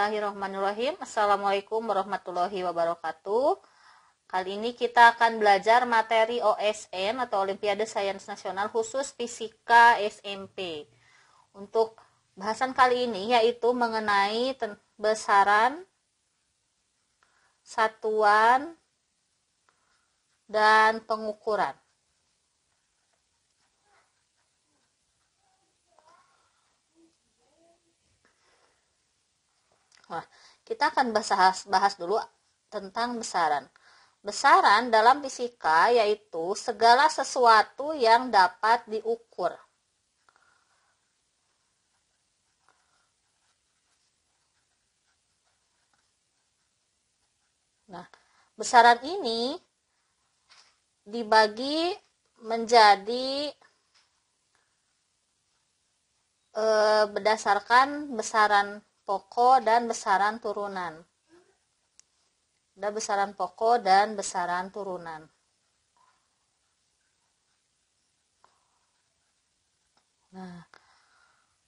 Bismillahirrahmanirrahim. Assalamualaikum warahmatullahi wabarakatuh. Kali ini kita akan belajar materi OSN atau Olimpiade Sains Nasional khusus Fisika SMP. Untuk bahasan kali ini yaitu mengenai besaran, satuan, dan pengukuran. Nah, kita akan bahas dulu tentang besaran. Besaran dalam fisika yaitu segala sesuatu yang dapat diukur. Nah, besaran ini dibagi menjadi berdasarkan besaran pokok dan besaran turunan. Ada besaran pokok dan besaran turunan. Nah,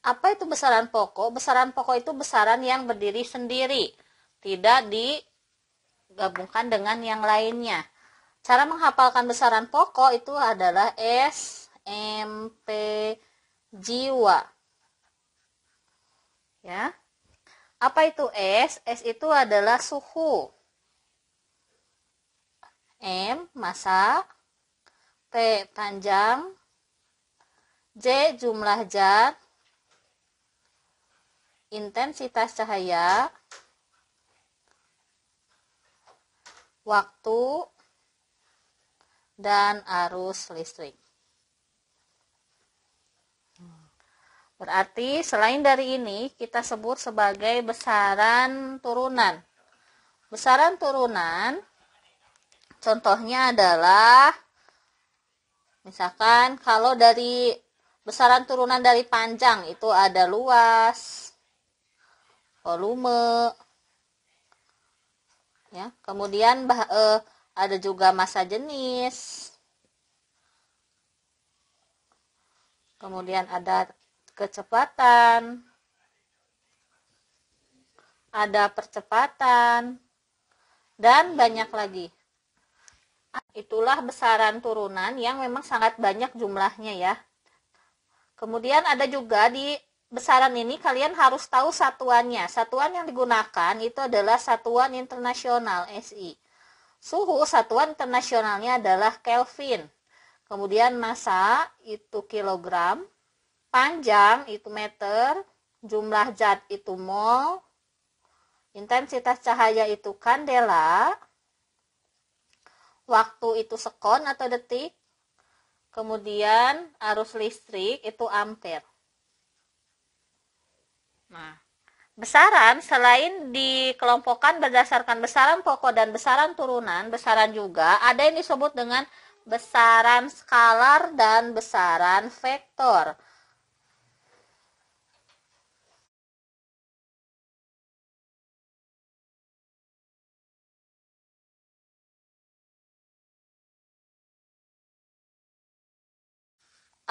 apa itu besaran pokok? Besaran pokok itu besaran yang berdiri sendiri, tidak digabungkan dengan yang lainnya. Cara menghafalkan besaran pokok itu adalah S, M, P, jiwa. Ya. Apa itu S? S itu adalah suhu. M, massa. P, panjang. J, jumlah zat. Intensitas cahaya. Waktu. Dan arus listrik. Berarti selain dari ini kita sebut sebagai besaran turunan. Besaran turunan contohnya adalah misalkan kalau dari besaran turunan dari panjang itu ada luas, volume, ya. Kemudian ada juga massa jenis. Kemudian ada kecepatan, ada percepatan, dan banyak lagi. Itulah besaran turunan yang memang sangat banyak jumlahnya ya. Kemudian ada juga di besaran ini kalian harus tahu satuannya. Satuan yang digunakan itu adalah satuan internasional SI. Suhu satuan internasionalnya adalah Kelvin. Kemudian massa itu kilogram. Panjang itu meter, jumlah zat itu mol, intensitas cahaya itu kandela, waktu itu sekon atau detik, kemudian arus listrik itu ampere. Nah, besaran selain dikelompokkan berdasarkan besaran pokok dan besaran turunan, besaran juga ada yang disebut dengan besaran skalar dan besaran vektor.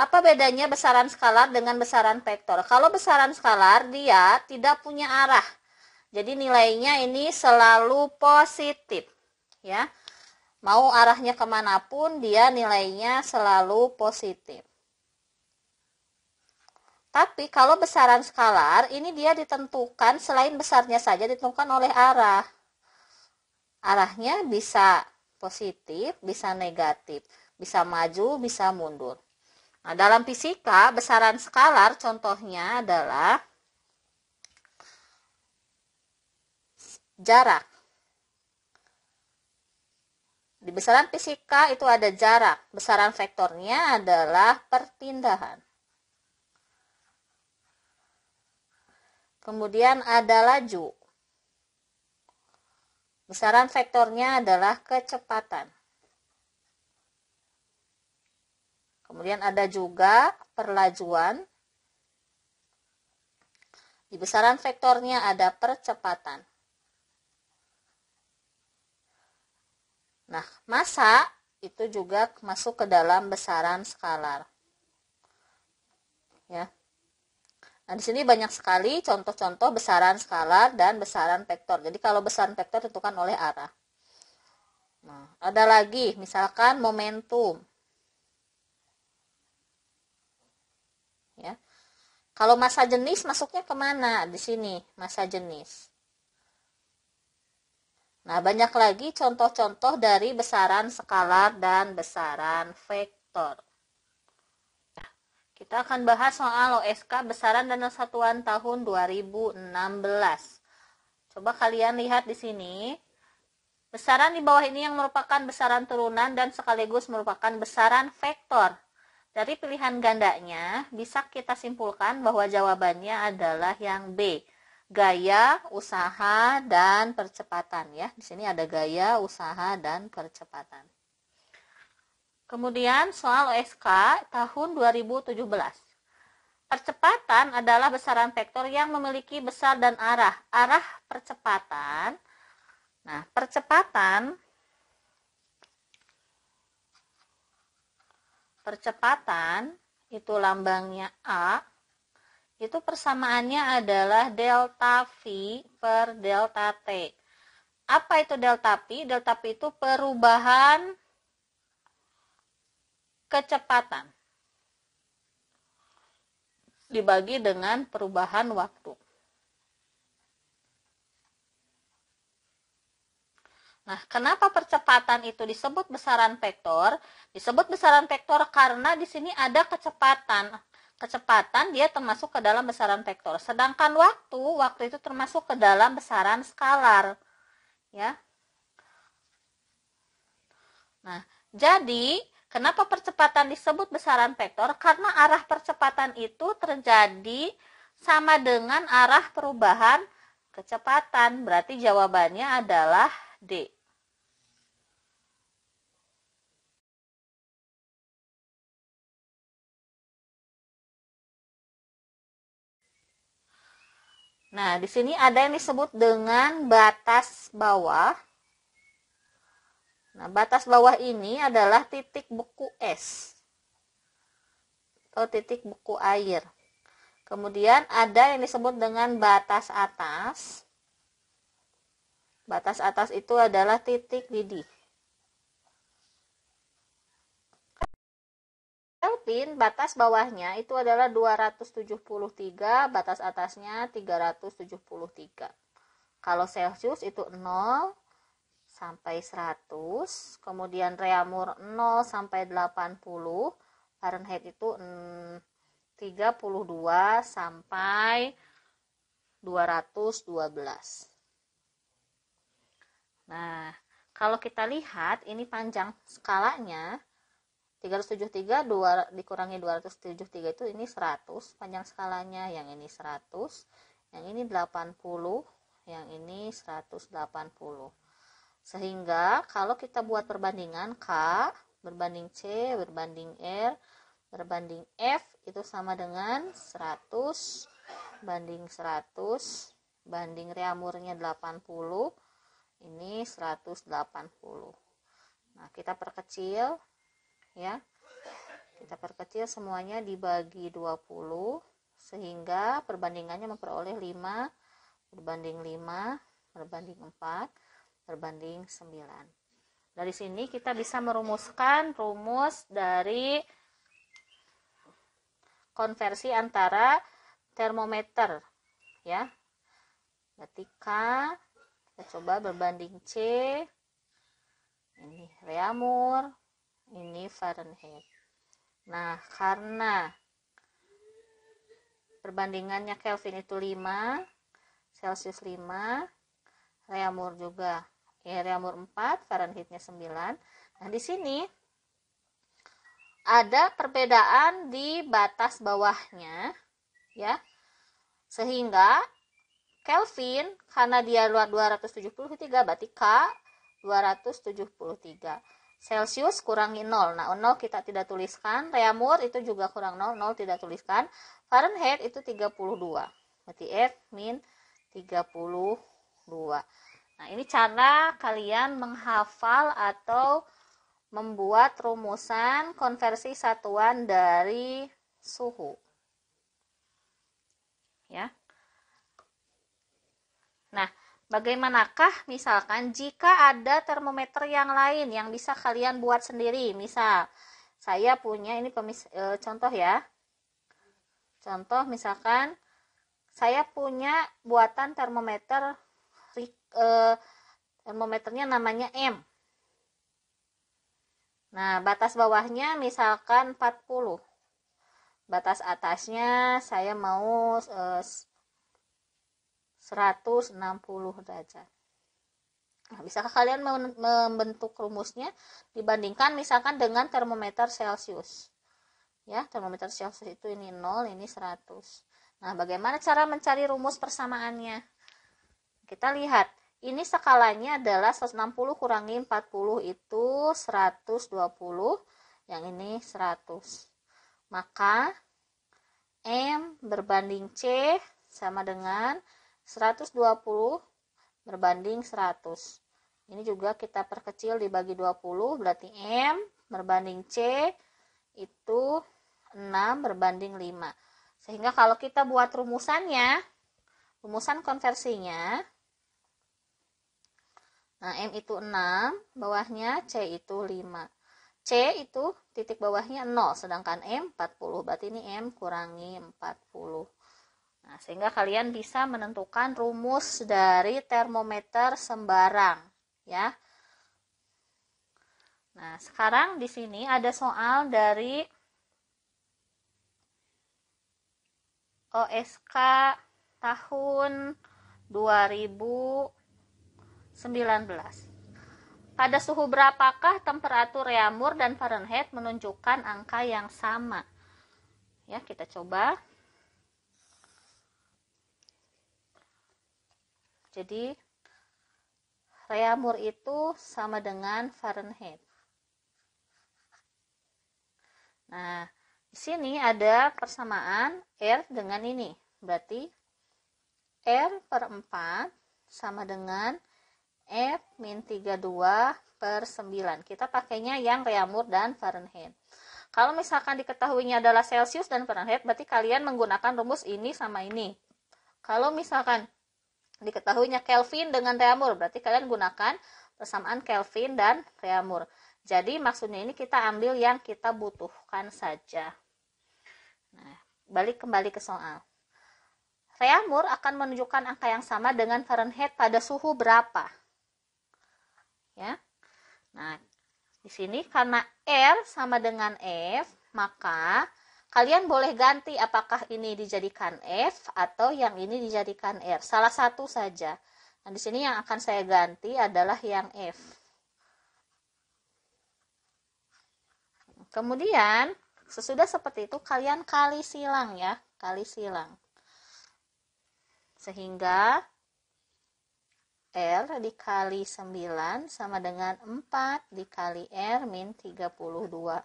Apa bedanya besaran skalar dengan besaran vektor? Kalau besaran skalar dia tidak punya arah. Jadi nilainya ini selalu positif. Ya. Mau arahnya kemanapun dia nilainya selalu positif. Tapi kalau besaran skalar ini dia ditentukan selain besarnya saja ditentukan oleh arah. Arahnya bisa positif, bisa negatif. Bisa maju, bisa mundur. Nah, dalam fisika, besaran skalar contohnya adalah jarak. Di besaran fisika itu ada jarak. Besaran vektornya adalah perpindahan. Kemudian ada laju. Besaran vektornya adalah kecepatan. Kemudian ada juga perlajuan. Di besaran vektornya ada percepatan. Nah, massa itu juga masuk ke dalam besaran skalar. Ya. Nah, di sini banyak sekali contoh-contoh besaran skalar dan besaran vektor. Jadi kalau besaran vektor ditentukan oleh arah. Nah, ada lagi misalkan momentum. Ya. Kalau massa jenis masuknya kemana? Di sini massa jenis. Nah, banyak lagi contoh-contoh dari besaran skalar dan besaran vektor. Kita akan bahas soal OSK besaran dana satuan tahun 2016. Coba kalian lihat di sini. Besaran di bawah ini yang merupakan besaran turunan dan sekaligus merupakan besaran vektor. Dari pilihan gandanya, bisa kita simpulkan bahwa jawabannya adalah yang B. Gaya, usaha, dan percepatan ya. Di sini ada gaya, usaha, dan percepatan. Kemudian soal OSK tahun 2017. Percepatan adalah besaran vektor yang memiliki besar dan arah. Arah percepatan. Nah, percepatan itu lambangnya A. Itu persamaannya adalah delta V per delta T. Apa itu delta V? Delta V itu perubahan kecepatan dibagi dengan perubahan waktu. Nah, kenapa percepatan itu disebut besaran vektor? Disebut besaran vektor karena di sini ada kecepatan. Kecepatan dia termasuk ke dalam besaran vektor. Sedangkan waktu itu termasuk ke dalam besaran skalar. Ya. Nah, jadi kenapa percepatan disebut besaran vektor? Karena arah percepatan itu terjadi sama dengan arah perubahan kecepatan. Berarti jawabannya adalah D. Nah, di sini ada yang disebut dengan batas bawah. Nah, batas bawah ini adalah titik beku es atau titik beku air. Kemudian ada yang disebut dengan batas atas. Batas atas itu adalah titik didih. Kelvin, batas bawahnya itu adalah 273, batas atasnya 373. Kalau Celcius itu 0 sampai 100, kemudian Reaumur 0 sampai 80, Fahrenheit itu 32 sampai 212. Nah, kalau kita lihat ini panjang skalanya 373 dikurangi 273 itu ini 100 panjang skalanya, yang ini 100, yang ini 80, yang ini 180. Sehingga kalau kita buat perbandingan K berbanding C berbanding R berbanding F itu sama dengan 100 banding 100 banding Reaumurnya 80, ini 180. Nah, kita perkecil ya. Kita perkecil semuanya dibagi 20 sehingga perbandingannya memperoleh 5 berbanding 5 berbanding 4 berbanding 9. Dari sini kita bisa merumuskan rumus dari konversi antara termometer ya. Ketika kita coba berbanding C, ini Reaumur, ini Fahrenheit. Nah, karena perbandingannya Kelvin itu 5, Celcius 5, Reaumur juga. Reaumur 4, Fahrenheitnya 9. Nah, di sini ada perbedaan di batas bawahnya ya. Sehingga Kelvin karena dia 273 berarti K 273. Celcius kurangi 0. Nah, 0 kita tidak tuliskan. Reaumur itu juga kurang 0, 0 tidak tuliskan. Fahrenheit itu 32. Berarti F min 32. Nah, ini cara kalian menghafal atau membuat rumusan konversi satuan dari suhu. ya. Nah, bagaimanakah misalkan jika ada termometer yang lain yang bisa kalian buat sendiri? Misal, saya punya ini contoh ya. Contoh misalkan saya punya buatan termometer, termometernya namanya M. Nah, batas bawahnya misalkan 40. Batas atasnya saya mau 160 derajat. Nah, bisakah kalian membentuk rumusnya dibandingkan misalkan dengan termometer Celcius? Ya, termometer Celcius itu ini 0, ini 100. Nah, bagaimana cara mencari rumus persamaannya? Kita lihat, ini skalanya adalah 160 kurangi 40 itu 120, yang ini 100. Maka M berbanding C sama dengan 120 berbanding 100. Ini juga kita perkecil dibagi 20, berarti M berbanding C itu 6 berbanding 5. Sehingga kalau kita buat rumusannya, rumusan konversinya, nah M itu 6, bawahnya C itu 5. C itu titik bawahnya 0, sedangkan M 40, berarti ini M kurangi 40. Nah, sehingga kalian bisa menentukan rumus dari termometer sembarang, ya. Nah, sekarang di sini ada soal dari OSK tahun 2019. Pada suhu berapakah temperatur Reaumur dan Fahrenheit menunjukkan angka yang sama? Ya, kita coba. Jadi Reaumur itu sama dengan Fahrenheit. Nah, di sini ada persamaan R dengan ini. Berarti R per 4 sama dengan F-32/9. Kita pakainya yang Reaumur dan Fahrenheit. Kalau misalkan diketahuinya adalah Celcius dan Fahrenheit, berarti kalian menggunakan rumus ini sama ini. Kalau misalkan diketahuinya Kelvin dengan Reaumur, berarti kalian gunakan persamaan Kelvin dan Reaumur. Jadi maksudnya ini kita ambil yang kita butuhkan saja. Nah, kembali ke soal. Reaumur akan menunjukkan angka yang sama dengan Fahrenheit pada suhu berapa? Ya. Nah, di sini karena R sama dengan F, maka kalian boleh ganti apakah ini dijadikan F atau yang ini dijadikan R. Salah satu saja. Nah, di sini yang akan saya ganti adalah yang F. Kemudian, sesudah seperti itu kalian kali silang ya, kali silang. Sehingga R dikali 9 sama dengan 4 dikali R min 32.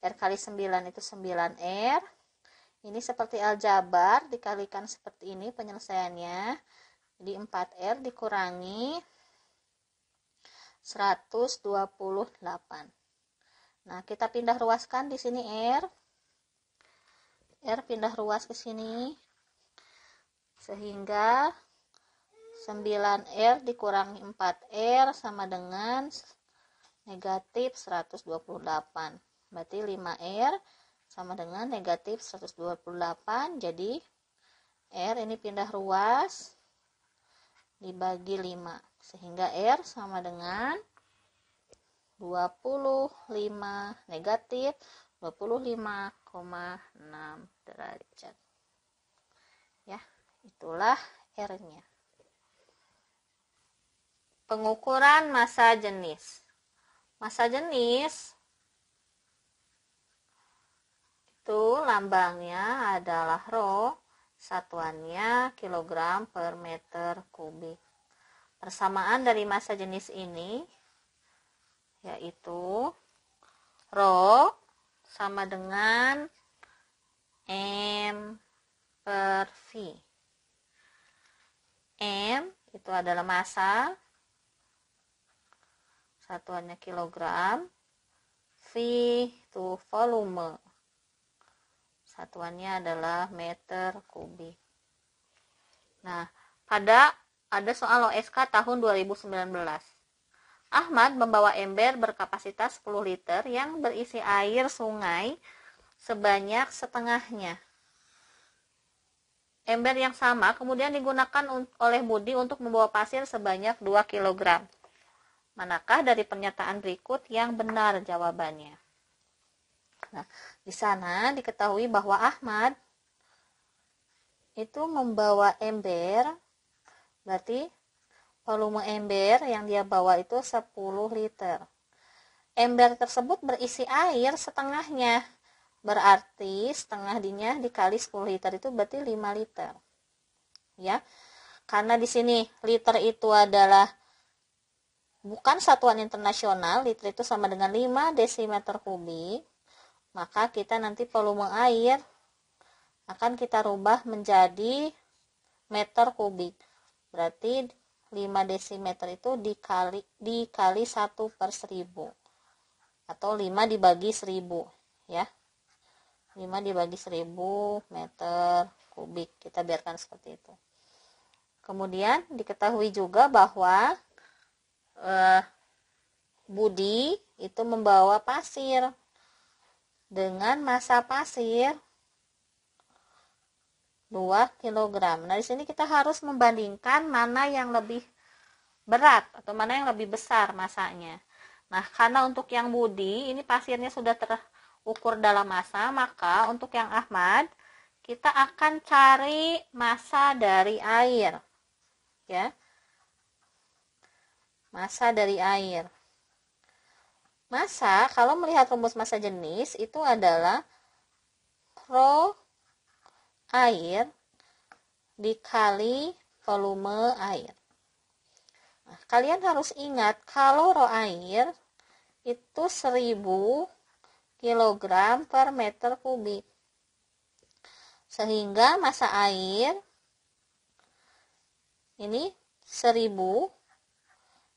R kali 9 itu 9R. Ini seperti aljabar, dikalikan seperti ini penyelesaiannya. Jadi 4R dikurangi 128. Nah, kita pindah ruaskan di sini R. R pindah ruas ke sini. Sehingga 9R dikurangi 4R sama dengan negatif 128. Berarti 5R sama dengan negatif 128. Jadi R ini pindah ruas dibagi 5. Sehingga R sama dengan 25 negatif 25,6 derajat. Ya, itulah R-nya. Pengukuran massa jenis. Massa jenis itu lambangnya adalah rho, satuannya kilogram per meter kubik. Persamaan dari massa jenis ini yaitu rho sama dengan M per V. M itu adalah massa, satuannya kilogram. V itu volume, satuannya adalah meter kubik. Nah, ada soal OSK tahun 2019. Ahmad membawa ember berkapasitas 10 liter yang berisi air sungai sebanyak setengahnya. Ember yang sama kemudian digunakan oleh Budi untuk membawa pasir sebanyak 2 kg. Manakah dari pernyataan berikut yang benar jawabannya? Nah, di sana diketahui bahwa Ahmad itu membawa ember, berarti volume ember yang dia bawa itu 10 liter. Ember tersebut berisi air setengahnya. Berarti setengah dikali 10 liter itu berarti 5 liter. Ya. Karena di sini liter itu adalah bukan satuan internasional, liter itu sama dengan 5 desimeter kubik, maka kita nanti volume air akan kita rubah menjadi meter kubik. Berarti 5 desimeter itu dikali 1/1000 atau 5 dibagi 1000 ya. 5 dibagi 1000 meter kubik, kita biarkan seperti itu. Kemudian diketahui juga bahwa Budi itu membawa pasir dengan massa pasir 2 kg. Nah, di sini kita harus membandingkan mana yang lebih berat atau mana yang lebih besar masanya. Nah, karena untuk yang Budi ini pasirnya sudah terukur dalam massa, maka untuk yang Ahmad kita akan cari massa dari air. Ya. Massa dari air. Massa, kalau melihat rumus massa jenis itu adalah rho air dikali volume air. Nah, kalian harus ingat kalau rho air itu 1000 kg per meter kubik. Sehingga massa air ini 1000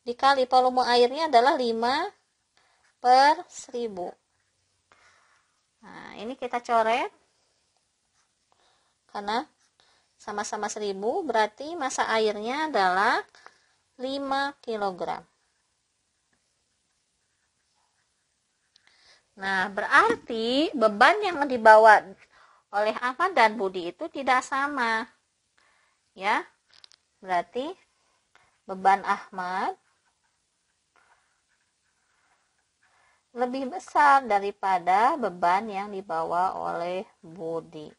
dikali volume airnya adalah 5/1000. Nah, ini kita coret karena sama-sama 1000 berarti massa airnya adalah 5 kg. Nah, berarti beban yang dibawa oleh Ahmad dan Budi itu tidak sama. Ya. Berarti beban Ahmad lebih besar daripada beban yang dibawa oleh Budi.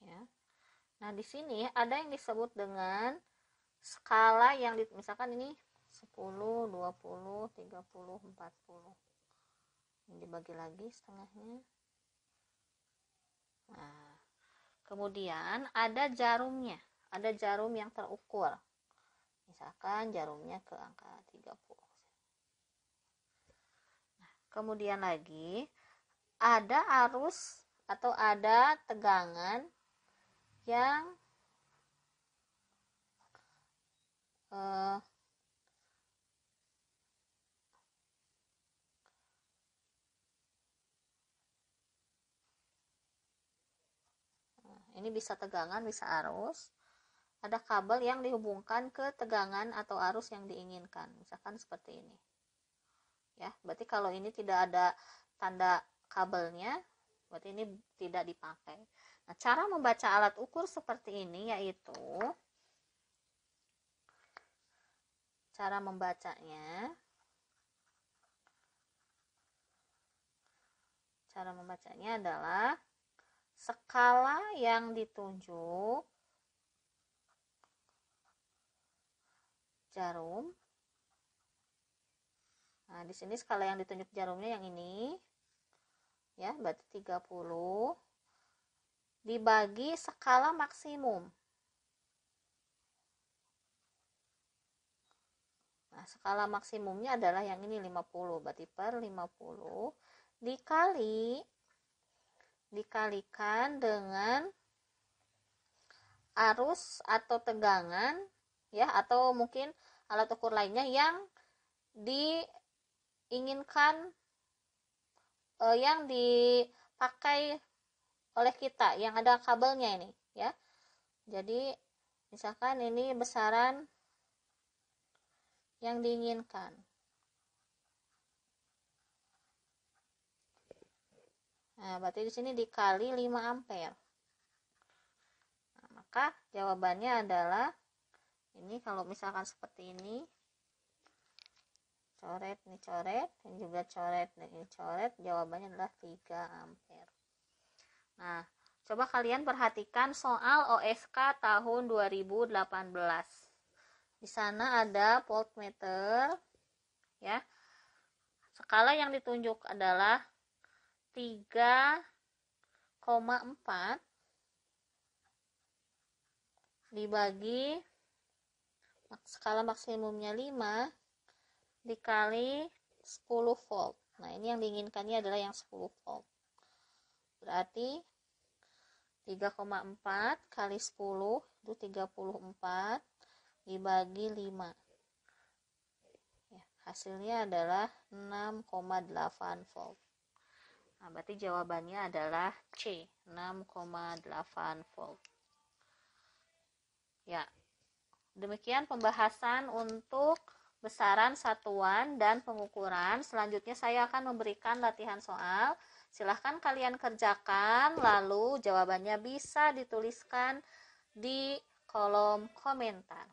Ya. Nah, di sini ada yang disebut dengan skala yang misalkan ini 10, 20, 30, 40. Ini dibagi lagi setengahnya. Nah, kemudian ada jarumnya. Ada jarum yang terukur. Misalkan jarumnya ke angka 30. Nah, kemudian lagi ada arus atau ada tegangan yang ini bisa tegangan, bisa arus. Ada kabel yang dihubungkan ke tegangan atau arus yang diinginkan. Misalkan seperti ini. Ya, berarti kalau ini tidak ada tanda kabelnya, berarti ini tidak dipakai. Nah, cara membaca alat ukur seperti ini yaitu cara membacanya adalah skala yang ditunjuk jarum. Nah, di sini skala yang ditunjuk jarumnya yang ini. Ya, berarti 30 dibagi skala maksimum. Nah, skala maksimumnya adalah yang ini 50, berarti per 50 dikalikan dengan arus atau tegangan ya, atau mungkin alat ukur lainnya yang diinginkan yang dipakai oleh kita yang ada kabelnya ini ya. Jadi misalkan ini besaran yang diinginkan. Nah, berarti di sini dikali 5 ampere. Nah, maka jawabannya adalah ini kalau misalkan seperti ini, coret, ini coret, ini juga coret, dan ini coret, jawabannya adalah 3 ampere. Nah, coba kalian perhatikan soal OSK tahun 2018. Di sana ada voltmeter, ya. Skala yang ditunjuk adalah 3,4 dibagi skala maksimumnya 5 dikali 10 volt. Nah, ini yang diinginkannya adalah yang 10 volt. Berarti 3,4 kali 10 itu 34 dibagi 5. Ya, hasilnya adalah 6,8 volt. Nah, berarti jawabannya adalah C, 6,8 volt. Ya, demikian pembahasan untuk besaran satuan dan pengukuran. Selanjutnya saya akan memberikan latihan soal. Silahkan kalian kerjakan, lalu jawabannya bisa dituliskan di kolom komentar.